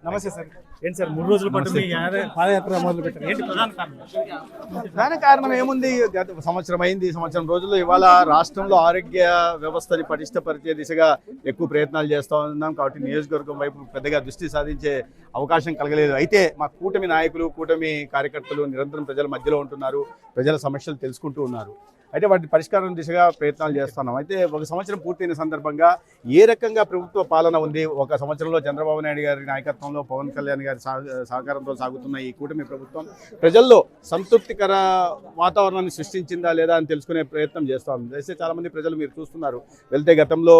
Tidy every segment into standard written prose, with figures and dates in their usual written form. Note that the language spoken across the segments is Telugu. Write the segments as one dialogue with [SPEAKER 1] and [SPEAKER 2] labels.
[SPEAKER 1] నమస్తే సార్. ఏంటి సార్ 3 రోజుల పాటు మీ పాదయాత్ర మొదలు పెట్టారు, ఏంటి ప్రధాన కారణం?
[SPEAKER 2] ప్రధాన కారణం ఏముంది, గత సంవత్సరం అయింది. సంవత్సరం రోజుల్లో ఇవాళ రాష్ట్రంలో ఆరోగ్య వ్యవస్థని పటిష్టపరిచే దిశగా ఎక్కువ ప్రయత్నాలు చేస్తూ ఉన్నాం. కాబట్టి నియోజకవర్గం వైపు పెద్దగా దృష్టి సాధించే అవకాశం కలగలేదు. అయితే మా కూటమి నాయకులు, కూటమి కార్యకర్తలు నిరంతరం ప్రజల మధ్యలో ఉంటున్నారు, ప్రజల సమస్యలు తెలుసుకుంటూ ఉన్నారు. అయితే వాటి పరిష్కారం దిశగా ప్రయత్నాలు చేస్తున్నాం. అయితే ఒక సంవత్సరం పూర్తయిన సందర్భంగా ఏ రకంగా ప్రభుత్వ పాలన ఉంది, ఒక సంవత్సరంలో చంద్రబాబు నాయుడు గారి నాయకత్వంలో, పవన్ కళ్యాణ్ గారి సహకారంతో సాగుతున్న ఈ కూటమి ప్రభుత్వం ప్రజల్లో సంతృప్తికర వాతావరణాన్ని సృష్టించిందా లేదా అని తెలుసుకునే ప్రయత్నం చేస్తాం. అయితే చాలామంది ప్రజలు మీరు చూస్తున్నారు, వెళ్తే గతంలో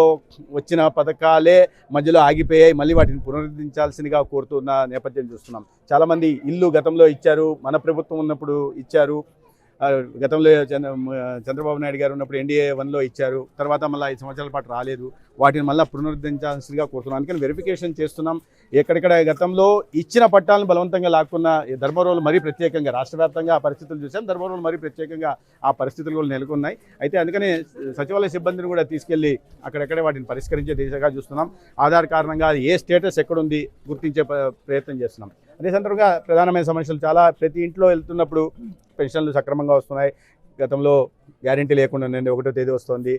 [SPEAKER 2] వచ్చిన పథకాలే మధ్యలో ఆగిపోయాయి, మళ్ళీ వాటిని పునరుద్ధరించాల్సిందిగా కోరుతున్న నేపథ్యం చూస్తున్నాం. చాలామంది ఇల్లు గతంలో ఇచ్చారు, మన ప్రభుత్వం ఉన్నప్పుడు ఇచ్చారు, గతంలో చంద్రబాబు నాయుడు గారు ఉన్నప్పుడు ఎన్డీఏ 1లో ఇచ్చారు, తర్వాత మళ్ళీ 5 సంవత్సరాల పాటు రాలేదు, వాటిని మళ్ళీ పునరుద్ధరించాల్సిందిగా కోరుతున్నాం. అందుకని వెరిఫికేషన్ చేస్తున్నాం. ఎక్కడెక్కడ గతంలో ఇచ్చిన పట్టాలను బలవంతంగా లాక్కున్న ధర్మవరంలో మరీ ప్రత్యేకంగా రాష్ట్ర వ్యాప్తంగా ఆ పరిస్థితులు చూసాం, ధర్మవరంలో మరీ ప్రత్యేకంగా ఆ పరిస్థితులు కూడా నెలకొన్నాయి. అయితే అందుకని సచివాలయ సిబ్బందిని కూడా తీసుకెళ్లి అక్కడెక్కడే వాటిని పరిష్కరించే దిశగా చూస్తున్నాం. ఆధార్ కారణంగా ఏ స్టేటస్ ఎక్కడుంది గుర్తించే ప్రయత్నం చేస్తున్నాం. అదే సందర్భంగా ప్రధానమైన సమస్యలు చాలా, ప్రతి ఇంట్లో వెళ్తున్నప్పుడు పెన్షన్లు సక్రమంగా వస్తున్నాయి. గతంలో గ్యారెంటీ లేకుండా 1వ తేదీ వస్తుంది.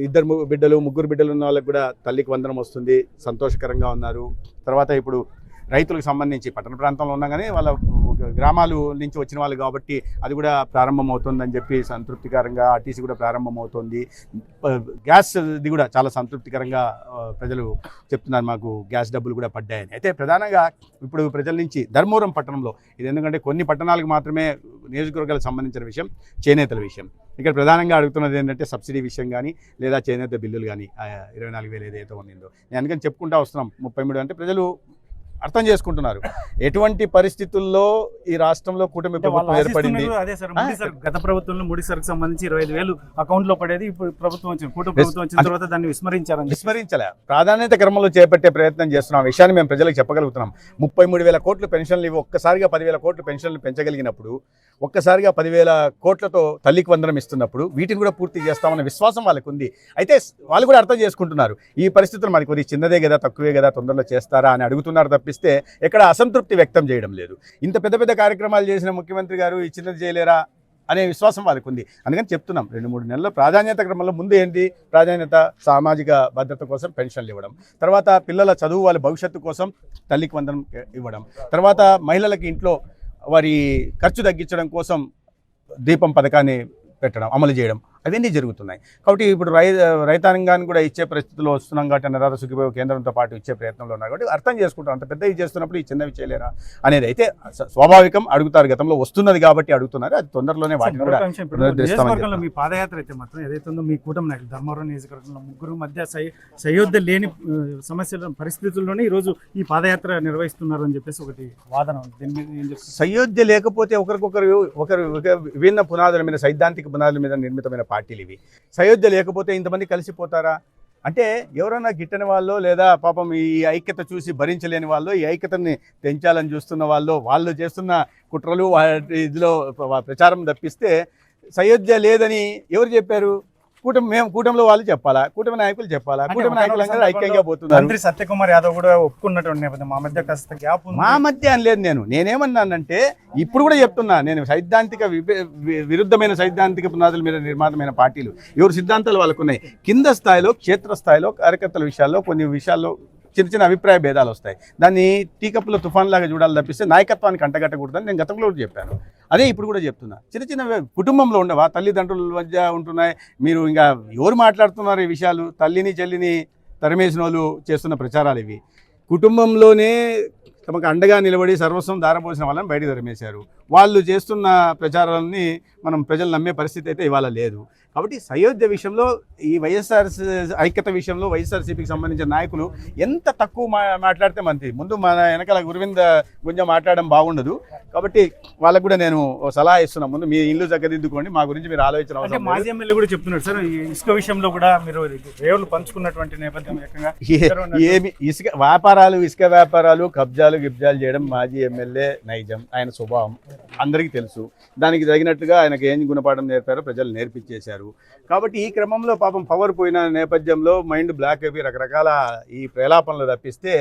[SPEAKER 2] 2 బిడ్డలు 3 బిడ్డలు ఉన్న వాళ్ళకి కూడా తల్లికి వందనం వస్తుంది, సంతోషకరంగా ఉన్నారు. తర్వాత ఇప్పుడు రైతులకు సంబంధించి పట్టణ ప్రాంతంలో ఉన్నా కానీ వాళ్ళ గ్రామాలు నుంచి వచ్చిన వాళ్ళు కాబట్టి అది కూడా ప్రారంభం అవుతుందని చెప్పి సంతృప్తికరంగా, ఆర్టీసీ కూడా ప్రారంభం అవుతుంది. గ్యాస్ది కూడా చాలా సంతృప్తికరంగా ప్రజలు చెప్తున్నారు, మాకు గ్యాస్ డబ్బులు కూడా పడ్డాయని. అయితే ప్రధానంగా ఇప్పుడు ప్రజల నుంచి ధర్మవరం పట్టణంలో, ఇది ఎందుకంటే కొన్ని పట్టణాలకు మాత్రమే నియోజకవర్గాలకు సంబంధించిన విషయం, చేనేతల విషయం. ఇక్కడ ప్రధానంగా అడుగుతున్నది ఏంటంటే సబ్సిడీ విషయం కానీ లేదా చేనేత బిల్లులు కానీ 24,000 ఏదైతే ఉండిందో. నేను అందుకని చెప్పుకుంటూ వస్తున్నాం. 33 అంటే ప్రజలు అర్థం చేసుకుంటున్నారు ఎటువంటి పరిస్థితుల్లో ఈ రాష్ట్రంలో కూటమి ప్రభుత్వం ఏర్పడింది.
[SPEAKER 1] అదే సార్, గత ప్రభుత్వంలో ముడి సరుకు సంబంధించి 25,000 అకౌంట్ లో పడేది, ఇప్పుడు ప్రభుత్వం వచ్చింది, కూటమి ప్రభుత్వం వచ్చిన తర్వాత దాన్ని విస్మరించలే.
[SPEAKER 2] ప్రాధాన్యత క్రమంలో చేపట్టే ప్రయత్నం చేస్తున్నాం. ఆ విషయాన్ని మేము ప్రజలకు చెప్పగలుగుతున్నాం. 33,000 కోట్ల పెన్షన్లు ఇవి ఒక్కసారిగా 10,000 కోట్ల పెన్షన్లు పెంచగలిగినప్పుడు, ఒక్కసారిగా 10,000 కోట్లతో తల్లికి వందనం ఇస్తున్నప్పుడు వీటిని కూడా పూర్తి చేస్తామన్న విశ్వాసం వాళ్ళకు ఉంది. అయితే వాళ్ళు కూడా అర్థం చేసుకుంటున్నారు ఈ పరిస్థితులు మనకి కొద్దిగా చిన్నదే కదా, తక్కువే కదా, తొందరలో చేస్తారా అని అడుగుతున్నారు తప్పిస్తే ఎక్కడ అసంతృప్తి వ్యక్తం చేయడం లేదు. ఇంత పెద్ద పెద్ద కార్యక్రమాలు చేసిన ముఖ్యమంత్రి గారు ఈ చిన్నది చేయలేరా అనే విశ్వాసం వాళ్ళకు ఉంది. అందుకని చెప్తున్నాం, 2-3 నెలల్లో ప్రాధాన్యత క్రమంలో ముందు ఏంటి ప్రాధాన్యత, సామాజిక భద్రత కోసం పెన్షన్లు ఇవ్వడం, తర్వాత పిల్లల చదువు వాళ్ళ భవిష్యత్తు కోసం తల్లికి వందనం ఇవ్వడం, తర్వాత మహిళలకి ఇంట్లో వారి ఖర్చు తగ్గించడం కోసం దీపం పథకాన్ని పెట్టడం, అమలు చేయడం, అవన్నీ జరుగుతున్నాయి. కాబట్టి ఇప్పుడు రైతాంగాన్ని కూడా ఇచ్చే పరిస్థితుల్లో వస్తున్నాం కాబట్టి అన్నదాత సుఖీభావ కేంద్రంతో పాటు ఇచ్చే ప్రయత్నంలో ఉన్నారు కాబట్టి అర్థం చేసుకుంటాం. అంత పెద్దవి చేస్తున్నప్పుడు ఈ చిన్నవి చేయలేరా అనేది అయితే స్వాభావికం. అడుగుతారు, గతంలో వస్తున్నది కాబట్టి అడుగుతున్నారు, అది తొందరలోనే వాటిని కూడా
[SPEAKER 1] నియోజకవర్గంలో మీ పాదయాత్ర అయితే మాత్రం ఏదైతే ఉందో మీ కూటమి నాయకులు ధర్మవరం నియోజకవర్గంలో ముగ్గురు మధ్య సయోధ్య లేని సమస్యల పరిస్థితుల్లోనే ఈరోజు ఈ పాదయాత్ర నిర్వహిస్తున్నారు అని చెప్పేసి ఒకటి వాదన ఉంది. దీని మీద ఏం చెప్తారు?
[SPEAKER 2] సయోధ్య లేకపోతే ఒకరు విభిన్న పునాదుల మీద, సైద్ధాంతిక పునాదుల మీద నిర్మితమైన పార్టీలు ఇవి. సయోధ్య లేకపోతే ఇంతమంది కలిసిపోతారా? అంటే ఎవరైనా గిట్టని వాళ్ళు లేదా పాపం ఈ ఐక్యత చూసి భరించలేని వాళ్ళు, ఈ ఐక్యతని పెంచాలని చూస్తున్న వాళ్ళు చేస్తున్న కుట్రలు ఇదిలో ప్రచారం తప్పిస్తే సయోధ్య లేదని ఎవరు చెప్పారు? కూటమిలో వాళ్ళు చెప్పాలా, కూటమి నాయకులు చెప్పాలా, కూటమి నాయకులందరూ ఐక్యంగా పోతున్నారు.
[SPEAKER 1] మంత్రి సత్యకుమార్ యాదవ్ కూడా ఒప్పుకున్నటువంటి నేపథ్యం మా మధ్య కాస్త గ్యాప్ ఉంది.
[SPEAKER 2] మా మధ్య అనలేదు, నేనేమన్నానంటే ఇప్పుడు కూడా చెప్తున్నా, నేను సైద్ధాంతిక విరుద్ధమైన సైద్ధాంతిక పునాదుల మీద నిర్మాణమైన పార్టీలు ఎవరు సిద్ధాంతాలు వాళ్ళకున్నాయి. కింద స్థాయిలో, క్షేత్రస్థాయిలో కార్యకర్తల విషయాల్లో కొన్ని విషయాల్లో చిన్న చిన్న అభిప్రాయ భేదాలు వస్తాయి. దాన్ని టీకప్పులో తుఫాన్ లాగా చూడాలి తప్పిస్తే నాయకత్వానికి అంటగట్టకూడదని నేను గతంలో కూడా చెప్పాను. అదే ఇప్పుడు కూడా చెప్తున్నా. చిన్న చిన్న కుటుంబంలో ఉండవా, తల్లిదండ్రుల మధ్య ఉంటున్నాయి. మీరు ఇంకా ఎవరు మాట్లాడుతున్నారు ఈ విషయాలు? తల్లిని చెల్లిని తరిమేసిన వాళ్ళు చేస్తున్న ప్రచారాలు ఇవి. కుటుంబంలోనే తమకు అండగా నిలబడి సర్వస్వం దారపోసిన వాళ్ళని బయట తరిమేశారు. వాళ్ళు చేస్తున్న ప్రచారాలని మనం ప్రజలు నమ్మే పరిస్థితి అయితే ఇవాళ లేదు. కాబట్టి సయోధ్య విషయంలో, ఈ వైఎస్ఆర్ ఐక్యత విషయంలో వైఎస్ఆర్సీపీకి సంబంధించిన నాయకులు ఎంత తక్కువ మాట్లాడితే మంది ముందు మన వెనకాల గురువింద గుంజ మాట్లాడడం బాగుండదు. కాబట్టి వాళ్ళకు కూడా నేను సలహా ఇస్తున్నా, ముందు మీ ఇల్లు చక్కదిద్దుకోండి, మా గురించి మీరు ఆలోచన అవసరం.
[SPEAKER 1] మాజీ ఎమ్మెల్యే కూడా చెప్తున్నారు సార్, ఇసుక విషయంలో కూడా మీరు రేవులు పంచుకున్నటువంటి నేపథ్యం
[SPEAKER 2] ఏమి ఇసుక వ్యాపారాలు కబ్జాలు గిబ్జాలు చేయడం మాజీ ఎమ్మెల్యే నైజం, ఆయన స్వభావం. అందరికీ తెలుసు. దానికి తగినట్టుగా ఆయనకు ఏం గుణపాఠం నేర్పారో ప్రజలు నేర్పించేశారు. కాబట్టి ఈ క్రమంలో పాపం పవర్ పోయిన నేపథ్యంలో మైండ్ బ్లాక్ అయిపోయి రకరకాల ఈ ప్రేలాపనలు తప్పిస్తే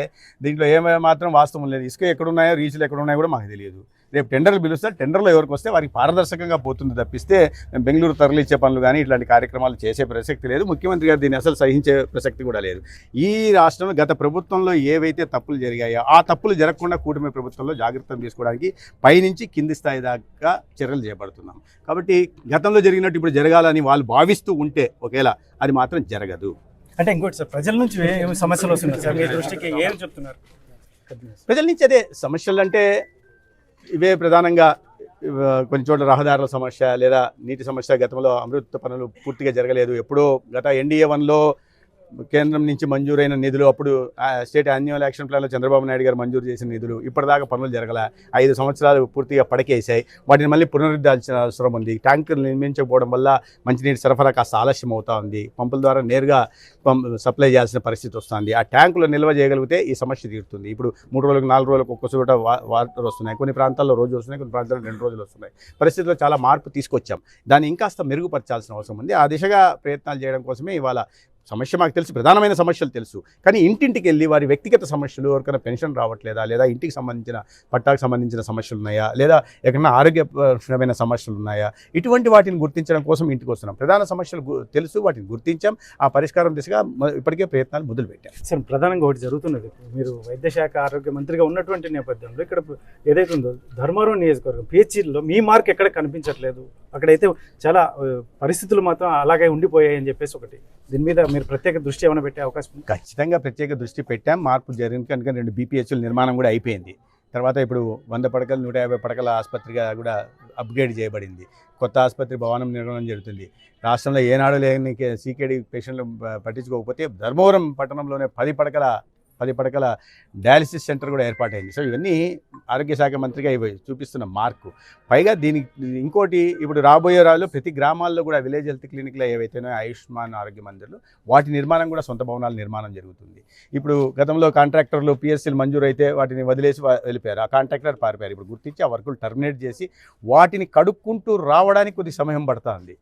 [SPEAKER 2] దీంట్లో మాత్రం వాస్తవం లేదు. ఇసుక ఎక్కడున్నాయో, రీచ్లు ఎక్కడున్నాయో కూడా మాకు తెలియదు. రేపు టెండర్లు పిలుస్తే టెండర్లో ఎవరికి వస్తే వారికి పారదర్శకంగా పోతుంది తప్పిస్తే బెంగళూరు తరలిచ్చే పనులు కానీ ఇట్లాంటి కార్యక్రమాలు చేసే ప్రసక్తి లేదు. ముఖ్యమంత్రి గారు దీన్ని అసలు సహించే ప్రసక్తి కూడా లేదు. ఈ రాష్ట్రంలో గత ప్రభుత్వంలో ఏవైతే తప్పులు జరిగాయో ఆ తప్పులు జరగకుండా కూటమి ప్రభుత్వంలో జాగ్రత్తలు తీసుకోవడానికి పైనుంచి కింది స్థాయి దాకా చర్యలు చేపడుతున్నాం. కాబట్టి గతంలో జరిగినట్టు ఇప్పుడు జరగాలని వాళ్ళు భావిస్తూ ఉంటే ఒకవేళ అది మాత్రం జరగదు.
[SPEAKER 1] అంటే ఇంకోటి సార్, ప్రజల నుంచి ఏమి సమస్యలు వస్తున్నాయి సార్ మీ దృష్టికి, ఏం చెప్తున్నారు?
[SPEAKER 2] ప్రజల నుంచి అదే సమస్యలు అంటే ఇవే ప్రధానంగా కొన్ని చోట్ల రహదారుల సమస్య లేదా నీటి సమస్య. గతంలో అమృత పనులు పూర్తిగా జరగలేదు. ఎప్పుడో గత ఎన్డీఏ 1లో కేంద్రం నుంచి మంజూరైన నిధులు, అప్పుడు స్టేట్ యాన్యువల్ యాక్షన్ ప్లాన్లో చంద్రబాబు నాయుడు గారు మంజూరు చేసిన నిధులు ఇప్పటిదాకా పనులు జరగల. 5 సంవత్సరాలు పూర్తిగా పడకేసాయి. వాటిని మళ్ళీ పునరుద్ధరించాల్సిన అవసరం ఉంది. ట్యాంకులు నిర్మించకపోవడం వల్ల మంచినీటి సరఫరా కాస్త ఆలస్యం అవుతా ఉంది. పంపుల ద్వారా నేరుగా సప్లై చేయాల్సిన పరిస్థితి వస్తుంది. ఆ ట్యాంకులు నిల్వ చేయగలిగితే ఈ సమస్య తీరుతుంది. ఇప్పుడు 3 రోజులకు 4 రోజులకు ఒక్క చోట వాటర్ వస్తున్నాయి. కొన్ని ప్రాంతాల్లో రోజు వస్తున్నాయి, కొన్ని ప్రాంతాల్లో 2 రోజులు వస్తున్నాయి. పరిస్థితిలో చాలా మార్పు తీసుకొచ్చాం. దాన్ని ఇంకాస్త మెరుగుపరచాల్సిన అవసరం ఉంది. ఆ దిశగా ప్రయత్నాలు చేయడం కోసమే ఇవాళ సమస్య మాకు తెలుసు, ప్రధానమైన సమస్యలు తెలుసు. కానీ ఇంటింటికి వెళ్ళి వారి వ్యక్తిగత సమస్యలు, ఎవరికైనా పెన్షన్ రావట్లేదా, లేదా ఇంటికి సంబంధించిన పట్టాకు సంబంధించిన సమస్యలు ఉన్నాయా, లేదా ఎక్కడైనా ఆరోగ్యపరమైన సమస్యలు ఉన్నాయా, ఇటువంటి వాటిని గుర్తించడం కోసం ఇంటికి వస్తున్నాం. ప్రధాన సమస్యలు తెలుసు, వాటిని గుర్తించాం. ఆ పరిష్కారం దిశగా ఇప్పటికే ప్రయత్నాలు మొదలుపెట్టాం.
[SPEAKER 1] సార్, ప్రధానంగా ఒకటి జరుగుతున్నది. మీరు వైద్యశాఖ ఆరోగ్య మంత్రిగా ఉన్నటువంటి నేపథ్యంలో ఇక్కడ ఏదైతే ఉందో ధర్మవరం నియోజకవర్గం పిహెచ్సిలో మీ మార్క్ ఎక్కడ కనిపించట్లేదు. అక్కడైతే చాలా పరిస్థితులు మాత్రం అలాగే ఉండిపోయాయని చెప్పేసి ఒకటి, దీని మీద మీరు ప్రత్యేక దృష్టి ఏమైనా పెట్టే అవకాశం ఉంది?
[SPEAKER 2] ఖచ్చితంగా ప్రత్యేక దృష్టి పెట్టాం. మార్పు జరిగింది కనుక 2 BPHల నిర్మాణం కూడా అయిపోయింది. తర్వాత ఇప్పుడు 100 పడకలు 150 పడకల ఆసుపత్రిగా కూడా అప్గ్రేడ్ చేయబడింది. కొత్త ఆసుపత్రి భవనం నిర్మాణం జరుగుతుంది. రాష్ట్రంలో ఏనాడు లేని CKD పేషెంట్లు పట్టించుకోకపోతే ధర్మవరం పట్టణంలోనే 10 పడకల డయాలసిస్ సెంటర్ కూడా ఏర్పాటైంది. సో ఇవన్నీ ఆరోగ్య శాఖ మంత్రిగా ఇవి చూపిస్తున్న మార్కు. పైగా దీనికి ఇంకోటి, ఇప్పుడు రాబోయే రోజుల్లో ప్రతి గ్రామాల్లో కూడా విలేజ్ హెల్త్ క్లినిక్లు ఏవైతేనో ఆయుష్మాన్ ఆరోగ్య మందిర్లు, వాటి నిర్మాణం కూడా సొంత భవనాల నిర్మాణం జరుగుతుంది. ఇప్పుడు గతంలో కాంట్రాక్టర్లు PSCలు మంజూరు అయితే వాటిని వదిలేసి వెళ్ళిపోయారు. ఆ కాంట్రాక్టర్ పారిపోయారు. ఇప్పుడు గుర్తించి ఆ వర్కులు టర్మినేట్ చేసి వాటిని కడుక్కుంటూ రావడానికి కొద్ది సమయం పడుతుంది.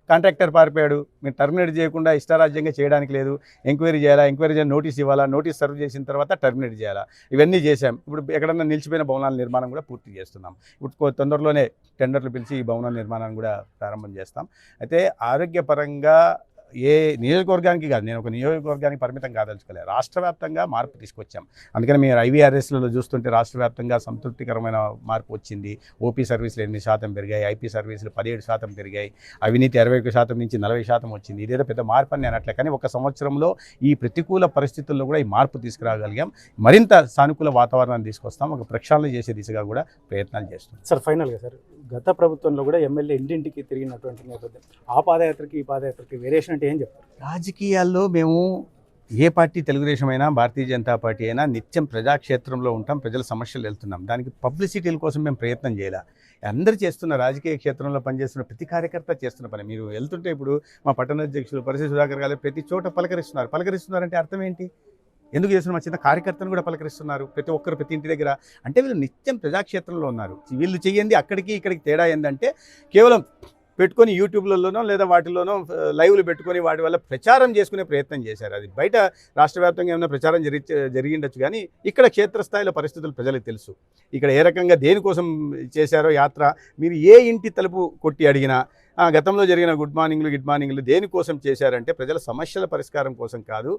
[SPEAKER 2] కాంట్రాక్టర్ పారిపోయాడు, మీరు టర్మినేట్ చేయకుండా ఇష్టారాజ్యంగా చేయడానికి లేదు. ఎంక్వైరీ చేయాలా, ఎంక్వైరీ చేయాలి, నోటీస్ ఇవ్వాలా, నోటీస్ సర్వ్ చేసిన తర్వాత టర్మినేట్ చేయాలా, ఇవన్నీ చేశాం. ఇప్పుడు ఎక్కడన్నా నిలిచిపోయిన భవనాల నిర్మాణం కూడా పూర్తి చేస్తున్నాం. ఇప్పుడు తొందరలోనే టెండర్లు పిలిచి ఈ భవన నిర్మాణాన్ని కూడా ప్రారంభం చేస్తాం. అయితే ఆరోగ్యపరంగా ఏ నియోజకవర్గానికి కాదు, నేను ఒక నియోజకవర్గానికి పరిమితం కాదలుచుకోలేదు, రాష్ట్ర వ్యాప్తంగా మార్పు తీసుకొచ్చాం. అందుకని మీరు IVRSలలో చూస్తుంటే రాష్ట్ర వ్యాప్తంగా సంతృప్తికరమైన మార్పు వచ్చింది. OP సర్వీసులు 8% పెరిగాయి, IP సర్వీసులు 17% పెరిగాయి, అవినీతి 21% నుంచి 40% వచ్చింది. ఇదేదో పెద్ద మార్పు అని అనట్లే, కానీ ఒక సంవత్సరంలో ఈ ప్రతికూల పరిస్థితుల్లో కూడా ఈ మార్పు తీసుకురాగలిగాం. మరింత సానుకూల వాతావరణాన్ని తీసుకొస్తాం. ఒక ప్రక్షాళన చేసే దిశగా కూడా ప్రయత్నాలు చేస్తాం.
[SPEAKER 1] సార్, ఫైనల్గా సార్, గత ప్రభుత్వంలో కూడా ఎమ్మెల్యే ఇంటింటికి తిరిగినటువంటి నేపథ్యం, ఆ పాదయాత్రకి ఈ పాదయాత్రకి వేరియేషన్ అంటే ఏం చెప్తారు?
[SPEAKER 2] రాజకీయాల్లో మేము ఏ పార్టీ, తెలుగుదేశం అయినా భారతీయ జనతా పార్టీ అయినా, నిత్యం ప్రజాక్షేత్రంలో ఉంటాం, ప్రజల సమస్యలు వెళ్తున్నాం. దానికి పబ్లిసిటీల కోసం మేము ప్రయత్నం చేయాలి. అందరూ చేస్తున్న రాజకీయ క్షేత్రంలో పనిచేస్తున్న ప్రతి కార్యకర్త చేస్తున్న పని. మీరు వెళ్తుంటే ఇప్పుడు మా పట్టణ అధ్యక్షులు పరిస్థితి సుధాకర్ గారు ప్రతి చోట పలకరిస్తున్నారంటే అర్థం ఏంటి? ఎందుకు చేస్తున్న చిన్న కార్యకర్తను కూడా పలకరిస్తున్నారు ప్రతి ఒక్కరు, ప్రతి ఇంటి దగ్గర. అంటే వీళ్ళు నిత్యం ప్రజాక్షేత్రంలో ఉన్నారు. వీళ్ళు చెయ్యండి అక్కడికి ఇక్కడికి తేడా ఏంటంటే కేవలం పెట్టుకొని యూట్యూబ్లలోనో లేదా వాటిలోనో లైవ్లు పెట్టుకొని వాటి వల్ల ప్రచారం చేసుకునే ప్రయత్నం చేశారు. అది బయట రాష్ట్ర వ్యాప్తంగా ఏమైనా ప్రచారం జరిగిండొచ్చు, కానీ ఇక్కడ క్షేత్రస్థాయిలో పరిస్థితులు ప్రజలకు తెలుసు. ఇక్కడ ఏ రకంగా దేనికోసం చేశారో యాత్ర, మీరు ఏ ఇంటి తలుపు కొట్టి అడిగినా గతంలో జరిగిన గుడ్ మార్నింగ్లు దేనికోసం చేశారంటే ప్రజల సమస్యల పరిష్కారం కోసం కాదు,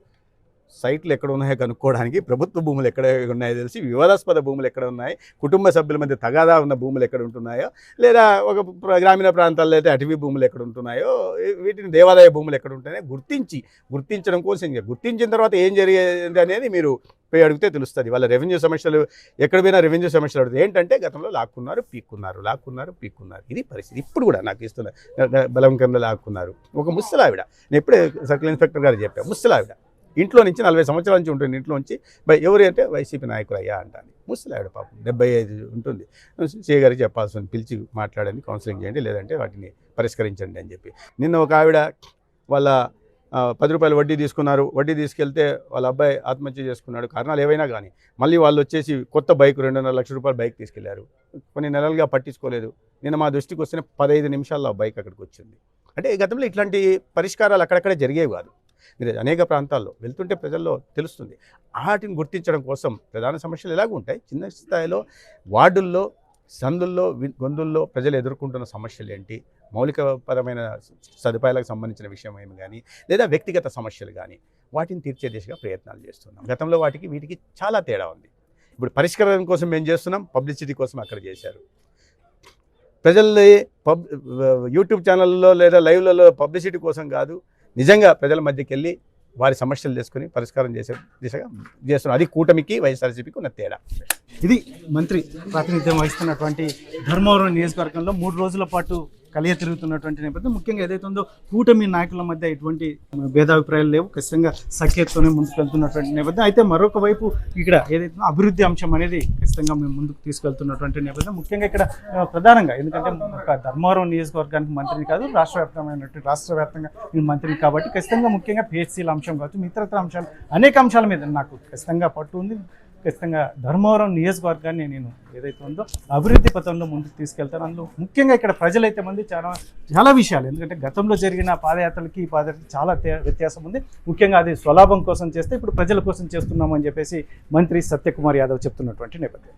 [SPEAKER 2] సైట్లు ఎక్కడ ఉన్నాయో కనుక్కోవడానికి, ప్రభుత్వ భూములు ఎక్కడ ఉన్నాయో తెలిసి, వివాదాస్పద భూములు ఎక్కడ ఉన్నాయి, కుటుంబ సభ్యుల మధ్య తగాదా ఉన్న భూములు ఎక్కడ ఉంటున్నాయో, లేదా ఒక గ్రామీణ ప్రాంతాల్లో అయితే అటవీ భూములు ఎక్కడ ఉంటున్నాయో, వీటిని దేవాదాయ భూములు ఎక్కడ ఉంటున్నాయో గుర్తించడం కోసం. గుర్తించిన తర్వాత ఏం జరిగేది అనేది మీరు పోయి అడిగితే తెలుస్తుంది. వాళ్ళ రెవెన్యూ సమస్యలు ఎక్కడ పోయినా రెవెన్యూ సమస్యలు అడుగుతుంది. ఏంటంటే గతంలో లాక్కున్నారు పీక్కున్నారు. ఇది పరిస్థితి. ఇప్పుడు కూడా నాకు ఇస్తున్న బలవంతంగా లాక్కున్నారు. ఒక ముసలావిడ, నేను ఎప్పుడే సర్కిల్ ఇన్స్పెక్టర్ గారు చెప్పాను, ముసలావిడ ఇంట్లో నుంచి 40 సంవత్సరాల నుంచి ఉంటుంది. ఇంట్లో నుంచి ఎవరు అంటే వైసీపీ నాయకులు అయ్యా అంటాను. ముసలావిడ పాపం 75 ఉంటుంది. సీఏ గారికి చెప్పాల్సి పిలిచి మాట్లాడండి, కౌన్సిలింగ్ చేయండి, లేదంటే వాటిని పరిష్కరించండి అని చెప్పి. నిన్న ఒక ఆవిడ వాళ్ళ రూపాయలు వడ్డీ తీసుకున్నారు, వడ్డీ తీసుకెళ్తే వాళ్ళ అబ్బాయి ఆత్మహత్య చేసుకున్నాడు, కారణాలు ఏవైనా కానీ మళ్ళీ వాళ్ళు వచ్చేసి కొత్త బైక్ 2.5 లక్షల రూపాయల బైక్ తీసుకెళ్లారు. కొన్ని నెలలుగా పట్టించుకోలేదు. నిన్న మా దృష్టికి వస్తే 15 నిమిషాల్లో ఆ బైక్ అక్కడికి వచ్చింది. అంటే గతంలో ఇట్లాంటి పరిష్కారాలు అక్కడక్కడే జరిగేవి కాదు. మీరు అనేక ప్రాంతాల్లో వెళ్తుంటే ప్రజల్లో తెలుస్తుంది. వాటిని గుర్తించడం కోసం ప్రధాన సమస్యలు ఎలాగ ఉంటాయి, చిన్న స్థాయిలో వార్డుల్లో, సందుల్లో, గొంతుల్లో ప్రజలు ఎదుర్కొంటున్న సమస్యలు ఏంటి, మౌలికపరమైన సదుపాయాలకు సంబంధించిన విషయం ఏమి కానీ, లేదా వ్యక్తిగత సమస్యలు కానీ, వాటిని తీర్చే దిశగా ప్రయత్నాలు చేస్తున్నాం. గతంలో వీటికి చాలా తేడా ఉంది. ఇప్పుడు పరిష్కారం కోసం మేము చేస్తున్నాం, పబ్లిసిటీ కోసం అక్కడ చేశారు. ప్రజల్ని యూట్యూబ్ ఛానల్లో లేదా లైవ్లలో పబ్లిసిటీ కోసం కాదు, నిజంగా ప్రజల మధ్యకి వెళ్ళి వారి సమస్యలు చేసుకుని పరిష్కారం చేసే దిశగా చేస్తున్నాం. అది కూటమికి వైఎస్ఆర్సీపీకి ఉన్న తేడా.
[SPEAKER 1] ఇది మంత్రి ప్రాతినిధ్యం వహిస్తున్నటువంటి ధర్మవరం నియోజకవర్గంలో 3 రోజుల పాటు కలియ తిరుగుతున్నటువంటి నేపథ్యం. ముఖ్యంగా ఏదైతే ఉందో కూటమి నాయకుల మధ్య ఎటువంటి భేదాభిప్రాయాలు లేవు, ఖచ్చితంగా సఖ్యతతోనే ముందుకు వెళ్తున్నటువంటి నేపథ్యం. అయితే మరొక వైపు ఇక్కడ ఏదైతే అభివృద్ధి అంశం అనేది ఖచ్చితంగా మేము ముందుకు తీసుకెళ్తున్నటువంటి నేపథ్యం. ముఖ్యంగా ఇక్కడ ప్రధానంగా ఎందుకంటే ఒక ధర్మవరం నియోజకవర్గానికి మంత్రిని కాదు, రాష్ట్ర వ్యాప్తంగా నేను మంత్రిని కాబట్టి ఖచ్చితంగా ముఖ్యంగా పిహెచ్సీల అంశం కావచ్చు, ఇతరత్ర అంశాలు అనేక అంశాల మీద నాకు ఖచ్చితంగా పట్టు ఉంది. ఖచ్చితంగా ధర్మవరం నియోజకవర్గాన్ని నేను ఏదైతే ఉందో అభివృద్ధి పథంలో ముందుకు తీసుకెళ్తాను. అందులో ముఖ్యంగా ఇక్కడ ప్రజలైతే మంది చాలా విషయాలు, ఎందుకంటే గతంలో జరిగిన పాదయాత్రలకి ఈ పాదయాత్రకి చాలా వ్యత్యాసం ఉంది. ముఖ్యంగా అది స్వలాభం కోసం చేస్తే ఇప్పుడు ప్రజల కోసం చేస్తున్నామని చెప్పేసి మంత్రి సత్యకుమార్ యాదవ్ చెప్తున్నటువంటి నేపథ్యం.